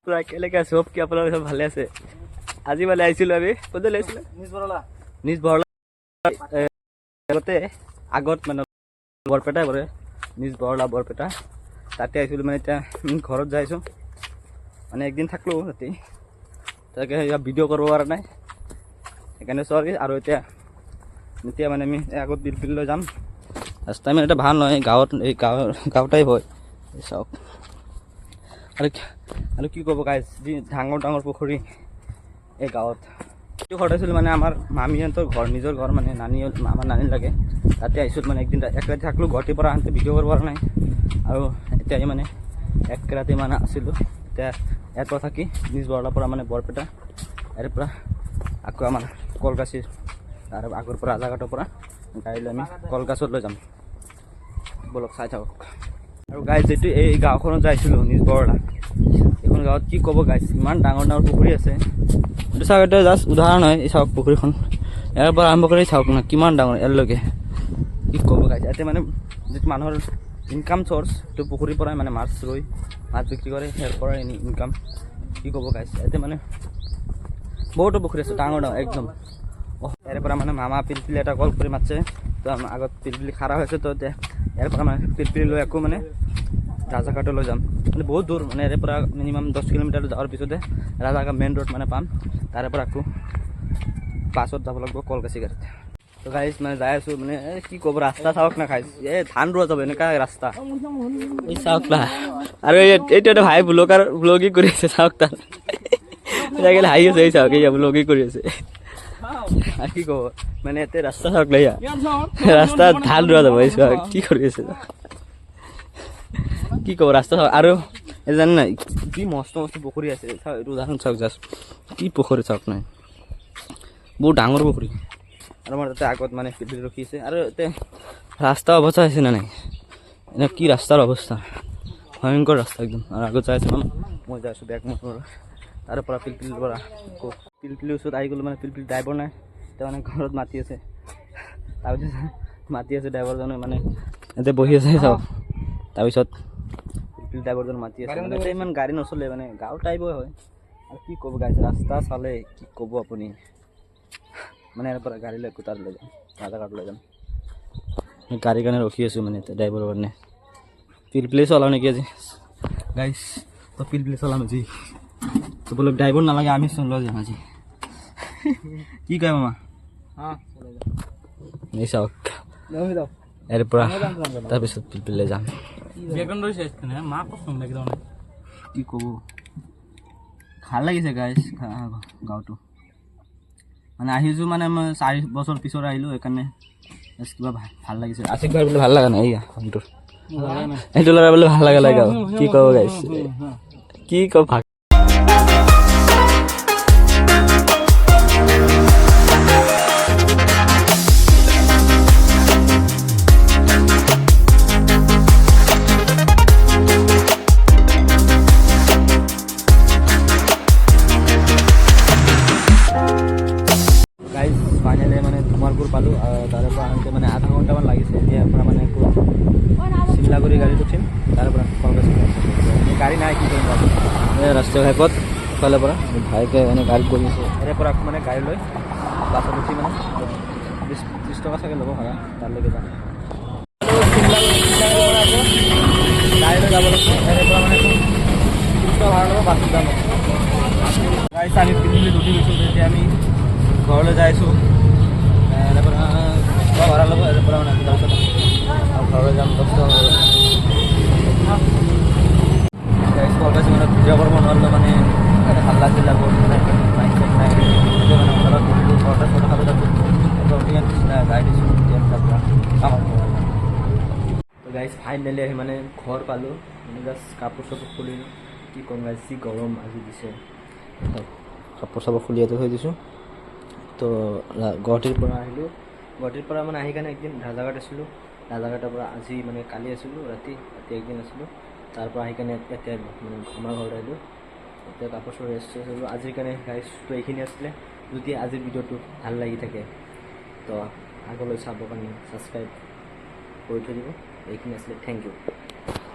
পুৰা একেলগে আছো কি আপোনালোকে চব ভালে আছে আজি মানে আহিছিলো আমি কোনটো লৈছিলো নিজ বৰলা আগত মানে বৰপেটা পৰে নিজ বৰলা বৰপেটা তাতে আহিছিলো মানে এতিয়া ঘৰত যাইছো মানে একদিন থাকলো ৰাতি তাকে ভিডিঅ' কৰিব পৰা নাই সেইকাৰণে চৰি আৰু এতিয়া মানে আমি আগত পিলপিললৈ যাম ৰাস্তা মানে এটা ভাল নহয় গাঁৱত এই গাঁও টাইপ হয় চাওক আৰু কি ক'ব গাইজ যি ডাঙৰ পুখুৰী এই গাঁৱত এইটো ঘৰত আছিলোঁ মানে আমাৰ মামীহঁতৰ ঘৰ নিজৰ ঘৰ মানে আমাৰ নানী লাগে তাতে আহিছিলোঁ মানে একদিন এক ৰাতি থাকলোঁ গুৱাহাটীৰ পৰা আহোঁতে ভিডিঅ' কৰিব পৰা নাই আৰু এতিয়া মানে এক ৰাতি মানে আছিলোঁ এতিয়া ইয়াৰ পৰা থাকি নিজ বৰলাৰ পৰা মানে বৰপেটা ইয়াৰ পৰা আকৌ আমাৰ কলগাছিৰ আৰু আগৰ পৰা ৰাজাঘাটৰ পৰা গাড়ী লৈ আমি কলগাছলৈ যাম বলক চাই থাকক আৰু গাইজ যিটো এই গাঁওখনত যাইছিলোঁ নিজ বৰলা এইখন গাঁৱত কি ক'ব গাইজ ইমান ডাঙৰ পুখুৰী আছে এইটো চাওক এটা জাষ্ট উদাহৰণ হয় এই চাওক পুখুৰীখন ইয়াৰ পৰা আৰম্ভ কৰি চাওক না কিমান ডাঙৰ ইয়ালৈকে কি ক'ব গাইজ ইয়াতে মানে যিটো মানুহৰ ইনকাম চ'ৰ্চ এইটো পুখুৰীৰ পৰাই মানে মাছ ৰৈ মাছ বিক্ৰী কৰে ইয়াৰ পৰাই ইনকাম কি ক'ব গাইজ ইয়াতে মানে বহুতো পুখুৰী আছে ডাঙৰ একদম ইয়াৰ পৰা মানে মামা পিলপিলি এটা কল কৰি মাতিছে তো আগত পিলপিলি খাৰা হৈছে তো এতিয়া ইয়াৰ পৰা মানে পিলপিলি লৈ আকৌ মানে ৰাজাঘাটলৈ যাম মানে বহুত দূৰ মানে ইয়াৰ পৰা মিনিমাম 10 কিলোমিটাৰ যোৱাৰ পিছতে ৰাজাঘাট মেইন ৰোড মানে পাম তাৰে পৰা আকৌ বাছত যাব লাগিব কলগাছি গাড়ীত তো গাইজ মানে যাই আছোঁ মানে কি ক'ব ৰাস্তা চাওক না খাইছ এই ধান ৰোৱা যাব এনেকুৱা ৰাস্তা এই চাওক না আৰু এইটো এটা ভাই ব্লগিং কৰি আছে চাওক তাৰ হাঁহি আছে এই চাওক এই ব্লগিং কৰি আছে আৰু কি ক'ব মানে ইয়াতে ৰাস্তা চাওক লৈ ৰাস্তাত ধান ৰোৱা যাব এই চাওক কি কৰি আছে কি ক'ব ৰাস্তা চাওক আৰু এই জানে নাই কি মস্ত পুখুৰী আছে চাওক এইটো উদাহৰণ চাওক জাষ্ট কি পুখুৰী চাওক নাই বহুত ডাঙৰ পুখুৰী আৰু আমাৰ তাতে আগত মানে পিলপিলি ৰখি আছে আৰু ইয়াতে ৰাস্তা অৱস্থা আছে নে নাই এনে কি ৰাস্তাৰ অৱস্থা ভয়ংকৰ ৰাস্তা একদম আৰু আগত যাই আছোঁ মই যাই আছোঁ বেগ মটৰ তাৰে পৰা পিলপিলিৰ পৰা আকৌ পিলপিলিৰ ওচৰত আহি গ'লোঁ মানে পিলপিলি ড্ৰাইভাৰ নাই এতিয়া মানে ঘৰত মাতি আছে তাৰপিছত মাতি আছে ড্ৰাইভাৰজনে মানে ইয়াতে বহি আছে চাওক তাৰপিছত পিলপিলি ড্ৰাইভাৰজন মাতি আছে মানে এতিয়া ইমান গাড়ী নচলে মানে গাঁও টাইপৰ হয় আৰু কি ক'ব গাড়ী ৰাস্তা চালে কি ক'ব আপুনি মানে ইয়াৰ পৰা গাড়ী লৈ তালৈ যাম ৰাজাঘাটলৈ যাম গাড়ীৰ কাৰণে ৰখি আছোঁ মানে এতিয়া ড্ৰাইভাৰৰ কাৰণে পিলপিলি চলাওঁ নেকি আজি গাইছ তো পিলপিলি চলাম আজি তো বোলো ড্ৰাইভাৰ নালাগে আমি চলাই যাম আজি কি কয় মামা এই চাওক ইয়াৰ পৰা তাৰপিছত পিলপিলি যাম কি ক'ব ভাল লাগিছে গাইছ গাঁৱটো মানে আহিছোঁ মানে মই 4 বছৰ পিছত আহিলোঁ সেইকাৰণে কিবা ভাল লাগিছে আশিক ভাই বোলে ভাল লগা নাই এইটো ল'ৰা বোলে ভাল লগা লাগে কি ক'ব গাইছ কি ক'ব ফাইনেলি মানে ধুমালপুৰ পালোঁ তাৰে পৰা আহোঁতে মানে আধা ঘণ্টামান লাগিছে ইয়াৰ পৰা মানে আকৌ চিমলাগুৰি গাড়ীত উঠিম তাৰে পৰা কলগাছি গাড়ী নাই কি কৰিম এই ৰাষ্ট্ৰীয় ঘাইপথ ইফালে পৰা ভাইকে মানে গাড়ীত বহি আছে ইয়াৰে পৰা আকৌ মানে গাড়ী লৈ বাছত উঠি মানে 30 টকা চাগে ল'ব ভাড়া তালৈকে যাম গাড়ী লৈ যাব লাগিব ইয়াৰে পৰা মানে 30 টকা ভাড়া ল'ব বাছত যাম গাড়ী আমি পিলপিলিত উঠি গৈছোঁ তেতিয়া আমি ঘৰলৈ যাই আছোঁ ইয়াৰ পৰা ভাড়া ল'ব ইয়াৰ পৰা মানে তাৰপিছত ঘৰলৈ যাম 10 টকা কলগাছি মানে ভিডিঅ' কৰিব নোৱাৰিলোঁ মানে হাল্লা চিল্লা কৰি মানে মাইক চাইক নাই এতিয়া মানে ঘৰত বহিলোঁ ঘৰতে ফটো খাব যালোঁ গাড়ী দিছোঁ গাইজ ফাইনেলি আহি মানে ঘৰ পালোঁ মানে জাষ্ট কাপোৰ চাপোৰ খুলিলোঁ কি ক'ম গাইজ যি গৰম আজি দিছে কাপোৰ চাপোৰ খুলি ইয়াতে থৈ দিছোঁ তো গুৱাহাটীৰ পৰা আহিলোঁ গুৱাহাটীৰ পৰা মানে আহি কাৰণে একদিন ৰাজাঘাট আছিলোঁ ৰাজাঘাটৰ পৰা আজি মানে কালি আছিলোঁ ৰাতি একদিন আছিলোঁ তাৰ পৰা আহি কাৰণে এতিয়া মানে আমাৰ ঘৰত আহিলোঁ এতিয়া কাপোৰ চাপোৰ ৰেষ্ট আছিলোঁ আজিৰ কাৰণে গাইজটো এইখিনি আছিলে যদি আজিৰ ভিডিঅ'টো ভাল লাগি থাকে তো আগলৈ চাবৰ কাৰণে ছাবস্ক্ৰাইব কৰি থৈ দিব এইখিনি আছিলে থেংক ইউ